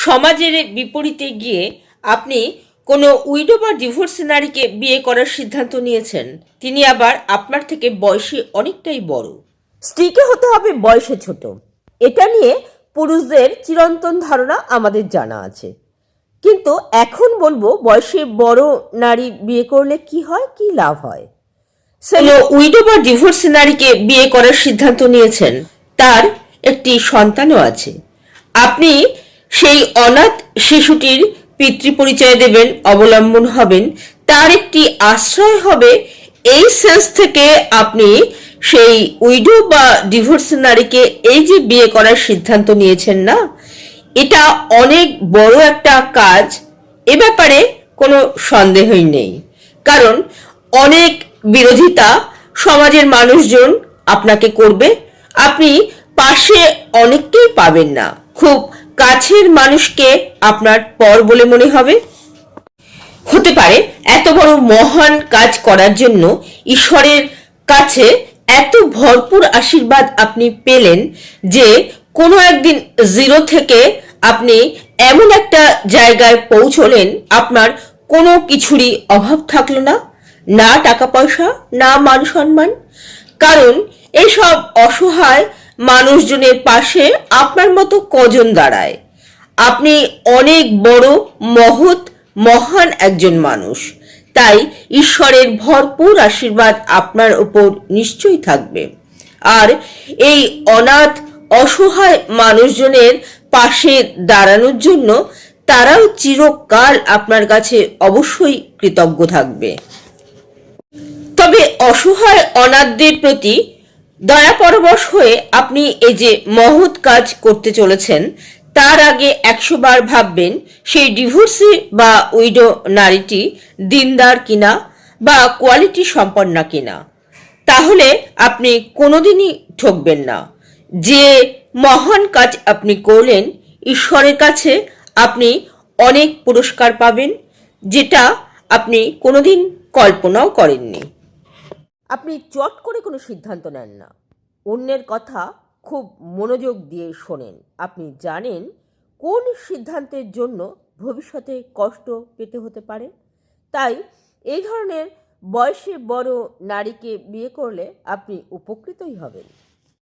সমাজের বিপরীতে গিয়ে আপনি কোনো উইডো বা ডিভোর্সি নারীকে বিয়ে করার সিদ্ধান্ত নিয়েছেন। তিনি আবার আপনার থেকে বয়সে অনেকটাই বড়। স্ত্রীকে হতে হবে বয়সে ছোট, এটা নিয়ে পুরুষদের চিরন্তন ধারণা আমাদের জানা আছে। কিন্তু এখন বলবো, বয়সে বড় নারী বিয়ে করলে কি হয়, কি লাভ হয়। উইডো বা ডিভোর্সি নারীকে বিয়ে করার সিদ্ধান্ত নিয়েছেন, তার একটি সন্তানও আছে। আপনি সেই অনাথ শিশুটির পিতৃপরিচয় দেবেন, অবলম্বন হবেন, তার একটি আশ্রয় হবে। এই সেন্স থেকে আপনি সেই উইডো বা ডিভোর্সি নারীকে এই যে বিয়ে করার সিদ্ধান্ত নিয়েছেন না, এটা অনেক বড় একটা কাজ, এ ব্যাপারে কোনো সন্দেহই নেই। কারণ অনেক বিরোধিতা সমাজের মানুষজন আপনাকে করবে, আপনি পাশে অনেককেই পাবেন না, খুব কাছের মানুষকে আপনার পর বলে মনে হবে। হতে পারে এত বড় মহান কাজ করার জন্য ঈশ্বরের কাছে এত ভরপুর আশীর্বাদ আপনি পেলেন যে কোনো একদিন জিরো থেকে আপনি এমন একটা জায়গায় পৌঁছলেন, আপনার কোনো কিছুরই অভাব থাকলো না, না টাকা পয়সা, না মান সম্মান। কারণ এইসব অসহায় মানুষজনের পাশে আপনার মতো কজন দাঁড়ায়। আপনি অনেক বড় মহৎ মহান একজন মানুষ, তাই ঈশ্বরের ভরপুর আশীর্বাদ আপনার উপর নিশ্চয়ই থাকবে। আর এই অনাথ অসহায় মানুষজনের পাশে দাঁড়ানোর জন্য তারাও চিরকাল আপনার কাছে অবশ্যই কৃতজ্ঞ থাকবে। তবে অসহায় অনাথদের প্রতি দয়া পরবশ হয়ে আপনি এই যে মহৎ কাজ করতে চলেছেন, তার আগে 100 বার ভাববেন সেই ডিভোর্সি বা উইডো নারীটি দিনদার কিনা বা কোয়ালিটি সম্পন্না কিনা। তাহলে আপনি কোনোদিনই ঠকবেন না। যে মহান কাজ আপনি করলেন, ঈশ্বরের কাছে আপনি অনেক পুরস্কার পাবেন, যেটা আপনি কোনোদিন কল্পনাও করেননি। আপনি চট করে কোনো সিদ্ধান্ত নেন না, অন্যের কথা খুব মনোযোগ দিয়ে শোনেন। আপনি জানেন কোন সিদ্ধান্তের জন্য ভবিষ্যতে কষ্ট পেতে হতে পারে। তাই এই ধরনের বয়সে বড় নারীকে বিয়ে করলে আপনি উপকৃতই হবেন।